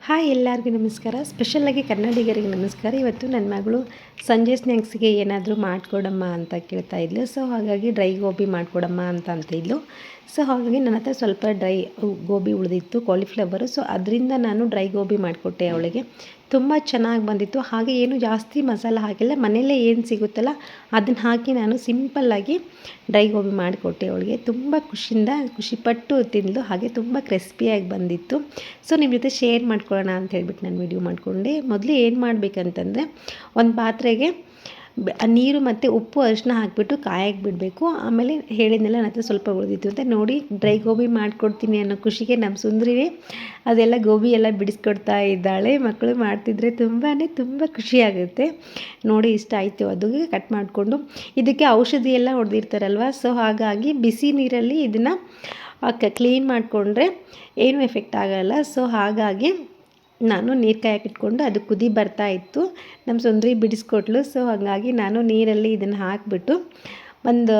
Hi ಎಲ್ಲರಿಗೂ ನಮಸ್ಕಾರ. ಸ್ಪೆಷಲಾಗಿ ಕನ್ನಡಿಗರಿಗೆ ನಮಸ್ಕಾರ. ಇವತ್ತು ನನ್ನ ಮಗಳು ಸಂಜೆ ಸ್ನ್ಯಾಕ್ಸ್ಗೆ ಏನಾದರೂ ಮಾಡಿಕೊಡಮ್ಮ ಅಂತ ಕೇಳ್ತಾ ಇದ್ಲು. ಸೊ ಹಾಗಾಗಿ ಡ್ರೈ ಗೋಬಿ ಮಾಡಿಕೊಡಮ್ಮ ಅಂತ ಇದ್ಲು. ಸೊ ಹಾಗಾಗಿ ನನ್ನ ಹತ್ರ ಸ್ವಲ್ಪ ಡ್ರೈ ಗೋಬಿ ಉಳಿದಿತ್ತು, ಕಾಲಿಫ್ಲವರು. ಸೊ ಅದರಿಂದ ನಾನು ಡ್ರೈ ಗೋಬಿ ಮಾಡಿಕೊಟ್ಟೆ ಅವಳಿಗೆ. ತುಂಬ ಚೆನ್ನಾಗಿ ಬಂದಿತ್ತು. ಹಾಗೆ ಏನು ಜಾಸ್ತಿ ಮಸಾಲೆ ಹಾಕಿಲ್ಲ, ಮನೆಯಲ್ಲೇ ಏನು ಸಿಗುತ್ತಲ್ಲ ಅದನ್ನು ಹಾಕಿ ನಾನು ಸಿಂಪಲ್ಲಾಗಿ ಡ್ರೈ ಗೋಬಿ ಮಾಡಿಕೊಟ್ಟೆ ಅವಳಿಗೆ. ತುಂಬ ಖುಷಿಪಟ್ಟು ತಿಂದಳು. ಹಾಗೆ ತುಂಬ ಕ್ರಿಸ್ಪಿಯಾಗಿ ಬಂದಿತ್ತು. ಸೊ ನಿಮ್ಮ ಜೊತೆ ಶೇರ್ ಮಾಡ್ಕೊಳ್ಳೋಣ ಅಂತ ಹೇಳ್ಬಿಟ್ಟು ನಾನು ವಿಡಿಯೋ ಮಾಡಿಕೊಂಡೆ. ಮೊದಲು ಏನು ಮಾಡಬೇಕಂತಂದರೆ, ಒಂದು ಪಾತ್ರೆಗೆ ನೀರು ಮತ್ತು ಉಪ್ಪು ಅರಿಶಿನ ಹಾಕಿಬಿಟ್ಟು ಕಾಯಕ್ಕೆ ಬಿಡಬೇಕು. ಆಮೇಲೆ ಹೇಳಿದ್ನೆಲ್ಲ ನನ್ನ ಹತ್ರ ಸ್ವಲ್ಪ ಉಳಿದಿತ್ತು ಅಂತ ನೋಡಿ ಡ್ರೈ ಗೋಬಿ ಮಾಡಿಕೊಡ್ತೀನಿ ಅನ್ನೋ ಖುಷಿಗೆ ನಮ್ಮ ಸುಂದರಿನೇ ಅದೆಲ್ಲ ಗೋಬಿ ಎಲ್ಲ ಬಿಡಿಸ್ಕೊಡ್ತಾ ಇದ್ದಾಳೆ. ಮಕ್ಕಳು ಮಾಡ್ತಿದ್ರೆ ತುಂಬ ಖುಷಿಯಾಗುತ್ತೆ ನೋಡಿ. ಇಷ್ಟ ಆಯಿತು. ಅದು ಕಟ್ ಮಾಡಿಕೊಂಡು ಇದಕ್ಕೆ ಔಷಧಿ ಎಲ್ಲ ಹೊಡೆದಿರ್ತಾರಲ್ವ. ಸೊ ಹಾಗಾಗಿ ಬಿಸಿ ನೀರಲ್ಲಿ ಇದನ್ನು ಕ್ಲೀನ್ ಮಾಡಿಕೊಂಡ್ರೆ ಏನೂ ಎಫೆಕ್ಟ್ ಆಗೋಲ್ಲ. ಸೊ ಹಾಗಾಗಿ ನಾನು ನೀರು ಕಾಯಕ್ಕೆ ಇಟ್ಕೊಂಡು ಅದು ಕುದಿ ಬರ್ತಾ ಇತ್ತು. ನಮ್ಮ ಸುಂದರಿ ಬಿಡಿಸ್ಕೊಟ್ಲು. ಸೊ ಹಾಗಾಗಿ ನಾನು ನೀರಲ್ಲಿ ಇದನ್ನು ಹಾಕಿಬಿಟ್ಟು ಒಂದು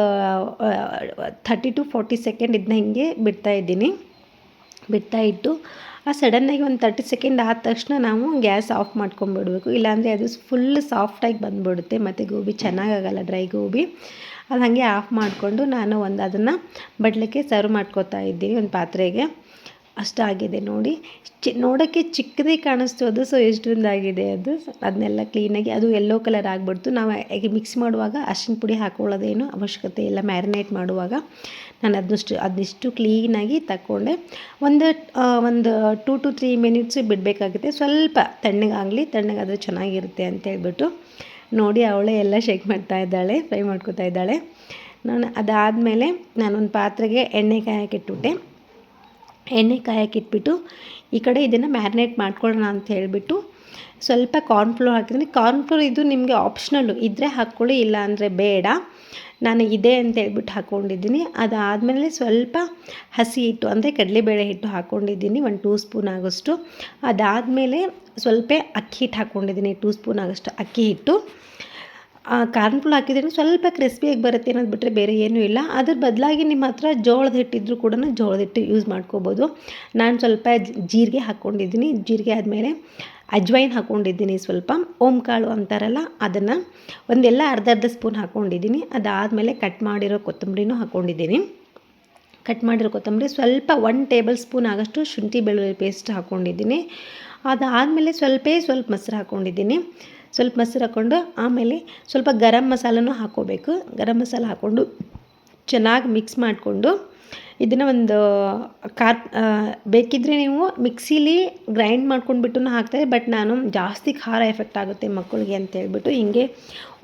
30 to 40 ಸೆಕೆಂಡ್ ಇದನ್ನ ಹಿಂಗೆ ಬಿಡ್ತಾ ಇಟ್ಟು ಸಡನ್ನಾಗಿ ಒಂದು 30 ಸೆಕೆಂಡ್ ಆದ ತಕ್ಷಣ ನಾವು ಗ್ಯಾಸ್ ಆಫ್ ಮಾಡ್ಕೊಂಬಿಡ್ಬೇಕು. ಇಲ್ಲಾಂದರೆ ಅದು ಫುಲ್ ಸಾಫ್ಟಾಗಿ ಬಂದುಬಿಡುತ್ತೆ ಮತ್ತು ಗೋಬಿ ಚೆನ್ನಾಗಾಗಲ್ಲ, ಡ್ರೈ ಗೋಬಿ. ಅದು ಹಾಗೆ ಆಫ್ ಮಾಡಿಕೊಂಡು ನಾನು ಅದನ್ನು ಬಡ್ಲಿಕ್ಕೆ ಸರ್ವ್ ಮಾಡ್ಕೋತಾ ಇದ್ದೀನಿ ಒಂದು ಪಾತ್ರೆಗೆ. ಅಷ್ಟಾಗಿದೆ ನೋಡಿ. ನೋಡೋಕ್ಕೆ ಚಿಕ್ಕದಾಗಿ ಕಾಣಿಸ್ತು ಅದು. ಸೊ ಎಷ್ಟೊಂದಾಗಿದೆ ಅದು. ಅದನ್ನೆಲ್ಲ ಕ್ಲೀನಾಗಿ ಅದು ಯೆಲ್ಲೋ ಕಲರ್ ಆಗಿಬಿಡ್ತು. ನಾವು ಮಿಕ್ಸ್ ಮಾಡುವಾಗ ಅರಿಶಿನ ಪುಡಿ ಹಾಕೊಳ್ಳೋದೇನು ಅವಶ್ಯಕತೆ ಇಲ್ಲ. ಮ್ಯಾರಿನೇಟ್ ಮಾಡುವಾಗ ನಾನು ಅದನ್ನಿಷ್ಟು ಕ್ಲೀನಾಗಿ ತಗೊಂಡೆ. ಒಂದು 2 to 3 ಮಿನಿಟ್ಸ್ ಬಿಡಬೇಕಾಗುತ್ತೆ. ಸ್ವಲ್ಪ ತಣ್ಣಗಾದರೆ ಚೆನ್ನಾಗಿರುತ್ತೆ ಅಂತೇಳ್ಬಿಟ್ಟು ನೋಡಿ ಅವಳೇ ಎಲ್ಲ ಶೇಕ್ ಮಾಡ್ತಾ ಇದ್ದಾಳೆ, ಫ್ರೈ ಮಾಡ್ಕೊತಾ ಇದ್ದಾಳೆ. ಅದಾದಮೇಲೆ ನಾನೊಂದು ಪಾತ್ರೆಗೆ ಎಣ್ಣೆ ಕಾಯಕ್ಕಿಟ್ಬಿಟ್ಟೆ. ಎಣ್ಣೆ ಕಾಯಕ್ಕಿಟ್ಬಿಟ್ಟು ಈ ಕಡೆ ಇದನ್ನು ಮ್ಯಾರಿನೇಟ್ ಮಾಡ್ಕೊಳ್ಳೋಣ ಅಂತ ಹೇಳಿಬಿಟ್ಟು ಸ್ವಲ್ಪ ಕಾರ್ನ್ಫ್ಲೋರ್ ಹಾಕಿದ್ದೀನಿ. ಕಾರ್ನ್ಫ್ಲೋರ್ ಇದು ನಿಮಗೆ ಆಪ್ಷನಲ್ಲು ಇದ್ದರೆ ಹಾಕ್ಕೊಳ್ಳಿ, ಇಲ್ಲ ಅಂದರೆ ಬೇಡ. ನಾನು ಇದೆ ಅಂತ ಹೇಳ್ಬಿಟ್ಟು ಹಾಕ್ಕೊಂಡಿದ್ದೀನಿ. ಅದಾದಮೇಲೆ ಸ್ವಲ್ಪ ಹಸಿ ಹಿಟ್ಟು ಅಂದರೆ ಕಡಲೆಬೇಳೆ ಹಿಟ್ಟು ಹಾಕ್ಕೊಂಡಿದ್ದೀನಿ, 1 2 ಸ್ಪೂನ್ ಆಗೋಷ್ಟು. ಅದಾದಮೇಲೆ ಸ್ವಲ್ಪ ಅಕ್ಕಿ ಹಿಟ್ಟು ಹಾಕ್ಕೊಂಡಿದ್ದೀನಿ, 2 ಸ್ಪೂನ್ ಆಗೋಷ್ಟು ಅಕ್ಕಿ ಹಿಟ್ಟು. ಕಾರ್ನ್ಫ್ಲೋರ್ ಹಾಕಿದ್ರೆ ಸ್ವಲ್ಪ ಕ್ರಿಸ್ಪಿಯಾಗಿ ಬರುತ್ತೆ ಅನ್ನೋದು ಬಿಟ್ಟರೆ ಬೇರೆ ಏನೂ ಇಲ್ಲ. ಅದ್ರ ಬದಲಾಗಿ ನಿಮ್ಮ ಹತ್ರ ಜೋಳದ ಹಿಟ್ಟಿದ್ರೂ ಕೂಡ ಜೋಳದ ಹಿಟ್ಟು ಯೂಸ್ ಮಾಡ್ಕೋಬೋದು. ನಾನು ಸ್ವಲ್ಪ ಜೀರಿಗೆ ಹಾಕ್ಕೊಂಡಿದ್ದೀನಿ. ಜೀರಿಗೆ ಆದಮೇಲೆ ಅಜ್ವೈನ್ ಹಾಕ್ಕೊಂಡಿದ್ದೀನಿ, ಸ್ವಲ್ಪ ಓಂಕಾಳು ಅಂತಾರಲ್ಲ ಅದನ್ನು ಒಂದೆಲ್ಲ ಅರ್ಧ ಸ್ಪೂನ್ ಹಾಕ್ಕೊಂಡಿದ್ದೀನಿ. ಅದಾದಮೇಲೆ ಕಟ್ ಮಾಡಿರೋ ಕೊತ್ತಂಬರಿನೂ ಹಾಕ್ಕೊಂಡಿದ್ದೀನಿ. ಕಟ್ ಮಾಡಿರೋ ಕೊತ್ತಂಬರಿ ಸ್ವಲ್ಪ 1 ಟೇಬಲ್ ಸ್ಪೂನ್ ಆಗೋಷ್ಟು ಶುಂಠಿ ಬೆಳ್ಳುಳ್ಳಿ ಪೇಸ್ಟ್ ಹಾಕ್ಕೊಂಡಿದ್ದೀನಿ. ಅದಾದಮೇಲೆ ಸ್ವಲ್ಪ ಮೊಸರು ಹಾಕ್ಕೊಂಡಿದ್ದೀನಿ. ಸ್ವಲ್ಪ ಮೊಸರು ಹಾಕ್ಕೊಂಡು ಆಮೇಲೆ ಸ್ವಲ್ಪ ಗರಂ ಮಸಾಲನೂ ಹಾಕ್ಕೋಬೇಕು. ಗರಂ ಮಸಾಲ ಹಾಕ್ಕೊಂಡು ಚೆನ್ನಾಗಿ ಮಿಕ್ಸ್ ಮಾಡಿಕೊಂಡು ಇದನ್ನು ಬೇಕಿದ್ದರೆ ನೀವು ಮಿಕ್ಸಿಲಿ ಗ್ರೈಂಡ್ ಮಾಡ್ಕೊಂಡ್ಬಿಟ್ಟು ಹಾಕ್ತಾರೆ. ಬಟ್ ನಾನು ಜಾಸ್ತಿ ಖಾರ ಎಫೆಕ್ಟ್ ಆಗುತ್ತೆ ಮಕ್ಕಳಿಗೆ ಅಂತೇಳ್ಬಿಟ್ಟು ಹಿಂಗೆ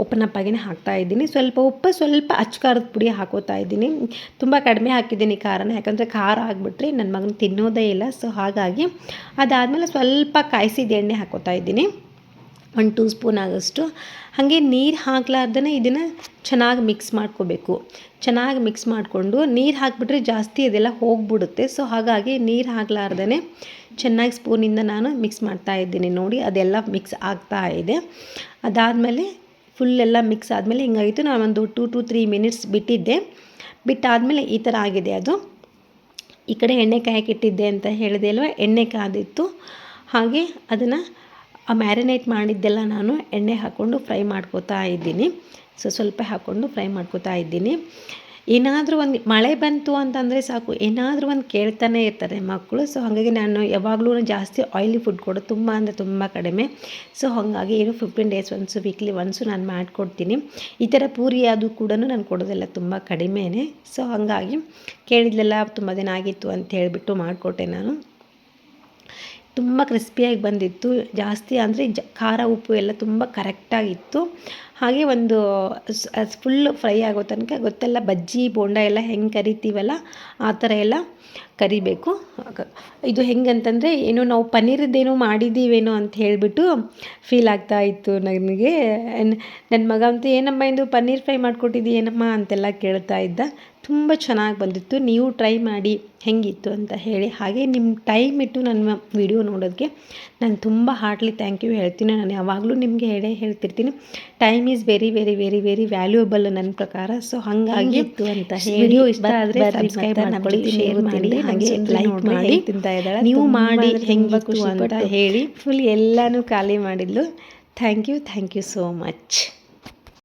ಉಪ್ಪನಪ್ಪಾಗಿನೇ ಹಾಕ್ತಾಯಿದ್ದೀನಿ. ಸ್ವಲ್ಪ ಉಪ್ಪು, ಸ್ವಲ್ಪ ಅಚ್ಚ ಪುಡಿ ಹಾಕೋತಾ ಇದ್ದೀನಿ. ತುಂಬ ಕಡಿಮೆ ಹಾಕಿದ್ದೀನಿ ಖಾರನ, ಯಾಕಂದರೆ ಖಾರ ಆಗಿಬಿಟ್ರೆ ನನ್ನ ಮಗನ ತಿನ್ನೋದೇ ಇಲ್ಲ. ಸೊ ಹಾಗಾಗಿ ಅದಾದಮೇಲೆ ಸ್ವಲ್ಪ ಕಾಯಿಸಿದ ಎಣ್ಣೆ ಹಾಕೋತಾ ಇದ್ದೀನಿ, 1 2 ಸ್ಪೂನ್ ಆಗೋಷ್ಟು. ಹಾಗೆ ನೀರು ಹಾಕ್ಲಾರ್ದೇ ಇದನ್ನು ಚೆನ್ನಾಗಿ ಮಿಕ್ಸ್ ಮಾಡ್ಕೋಬೇಕು. ಚೆನ್ನಾಗಿ ಮಿಕ್ಸ್ ಮಾಡಿಕೊಂಡು ನೀರು ಹಾಕಿಬಿಟ್ರೆ ಜಾಸ್ತಿ ಅದೆಲ್ಲ ಹೋಗಿಬಿಡುತ್ತೆ. ಸೊ ಹಾಗಾಗಿ ನೀರು ಹಾಕ್ಲಾರ್ದೇ ಚೆನ್ನಾಗಿ ಸ್ಪೂನಿಂದ ನಾನು ಮಿಕ್ಸ್ ಮಾಡ್ತಾಯಿದ್ದೀನಿ ನೋಡಿ. ಅದೆಲ್ಲ ಮಿಕ್ಸ್ ಆಗ್ತಾ ಇದೆ. ಅದಾದಮೇಲೆ ಫುಲ್ಲೆಲ್ಲ ಮಿಕ್ಸ್ ಆದಮೇಲೆ ಹಿಂಗಾಗಿತ್ತು. ನಾನು ಒಂದು 2 to 3 ಮಿನಿಟ್ಸ್ ಬಿಟ್ಟಾದಮೇಲೆ ಈ ಥರ ಆಗಿದೆ ಅದು. ಈ ಕಡೆ ಎಣ್ಣೆ ಕಾಯಕ್ಕಿಟ್ಟಿದ್ದೆ ಅಂತ ಹೇಳಿದೆ ಅಲ್ವ, ಎಣ್ಣೆ ಕಾದಿತ್ತು. ಹಾಗೆ ಅದನ್ನು ಮ್ಯಾರಿನೇಟ್ ಮಾಡಿದ್ದೆಲ್ಲ ನಾನು ಎಣ್ಣೆ ಹಾಕ್ಕೊಂಡು ಫ್ರೈ ಮಾಡ್ಕೋತಾ ಇದ್ದೀನಿ. ಸ್ವಲ್ಪ ಹಾಕ್ಕೊಂಡು ಫ್ರೈ ಮಾಡ್ಕೋತಾ ಇದ್ದೀನಿ. ಏನಾದರೂ ಒಂದು ಮಳೆ ಬಂತು ಅಂತಂದರೆ ಸಾಕು, ಏನಾದರೂ ಒಂದು ಕೇಳ್ತಾನೆ ಇರ್ತಾರೆ ಮಕ್ಕಳು. ಸೊ ಹಾಗಾಗಿ ನಾನು ಯಾವಾಗಲೂ ಜಾಸ್ತಿ ಆಯಿಲಿ ಫುಡ್ ಕೊಡೋದು ತುಂಬ ಕಡಿಮೆ. ಸೊ ಹಾಗಾಗಿ ಏನು 15 days ಒನ್ಸು, ವೀಕ್ಲಿ ಒನ್ಸು ನಾನು ಮಾಡಿಕೊಡ್ತೀನಿ. ಈ ಥರ ಪೂರಿ ಅದು ಕೂಡ ನಾನು ಕೊಡೋದೆಲ್ಲ ತುಂಬ ಕಡಿಮೆನೇ. ಸೊ ಹಾಗಾಗಿ ಕೇಳಿದ್ಲೆಲ್ಲ ತುಂಬ ದಿನ ಆಗಿತ್ತು ಅಂತ ಹೇಳಿಬಿಟ್ಟು ಮಾಡಿಕೊಟ್ಟೆ ನಾನು. ತುಂಬ ಕ್ರಿಸ್ಪಿಯಾಗಿ ಬಂದಿತ್ತು. ಜಾಸ್ತಿ ಅಂದರೆ ಖಾರ ಉಪ್ಪು ಎಲ್ಲ ತುಂಬ ಕರೆಕ್ಟಾಗಿತ್ತು. ಹಾಗೆ ಒಂದು ಫುಲ್ ಫ್ರೈ ಆಗೋ ತನಕ ಗೊತ್ತೆಲ್ಲ, ಬಜ್ಜಿ ಬೋಂಡ ಎಲ್ಲ ಹೆಂಗೆ ಕರಿತೀವಲ್ಲ ಆ ಥರ ಎಲ್ಲ ಕರಿಬೇಕು. ಇದು ಹೆಂಗಂತಂದರೆ ಏನೋ ನಾವು ಪನ್ನೀರದ್ದೇನೋ ಮಾಡಿದ್ದೀವೇನೋ ಅಂತ ಹೇಳಿಬಿಟ್ಟು ಫೀಲ್ ಆಗ್ತಾ ಇತ್ತು ನನಗೆ. ನನ್ನ ಮಗ ಅಂತೂ ಏನಮ್ಮ ಇದು ಪನ್ನೀರ್ ಫ್ರೈ ಮಾಡಿಕೊಟ್ಟಿದ್ದೀ ಏನಮ್ಮ ಅಂತೆಲ್ಲ ಕೇಳ್ತಾ ಇದ್ದ. ತುಂಬ ಚೆನ್ನಾಗಿ ಬಂದಿತ್ತು. ನೀವು ಟ್ರೈ ಮಾಡಿ ಹೆಂಗಿತ್ತು ಅಂತ ಹೇಳಿ. ಹಾಗೆ ನಿಮ್ಮ ಟೈಮ್ ಇಟ್ಟು ನನ್ನ ವಿಡಿಯೋ ನೋಡೋದಕ್ಕೆ ನಾನು ತುಂಬ ಹಾರ್ಟ್ಲಿ ಥ್ಯಾಂಕ್ ಯು ಹೇಳ್ತೀನಿ. ನಾನು ಯಾವಾಗಲೂ ನಿಮಗೆ ಹೇಳ್ತಿರ್ತೀನಿ, time is very very very very valuable ನನ್ನ ಪ್ರಕಾರ. ಸೊ ಹಾಗಾಗಿ ಇತ್ತು ಅಂತ ಹೇಳಿ ವಿಡಿಯೋ ಇಷ್ಟ ಆದರೆ ಸಬ್ಸ್ಕ್ರೈಬ್ ಮಾಡ್ಕೊಳ್ಳಿ, ಶೇರ್ ಮಾಡಿ, ಹಾಗೆ ಲೈಕ್ ಮಾಡಿ. ನೀವು ಮಾಡಿ ಹೆಂಗಿತ್ತು ಅಂತ ಹೇಳಿ. ಫುಲ್ ಎಲ್ಲನೂ ಖಾಲಿ ಮಾಡಿದ್ಲು. Thank you so much.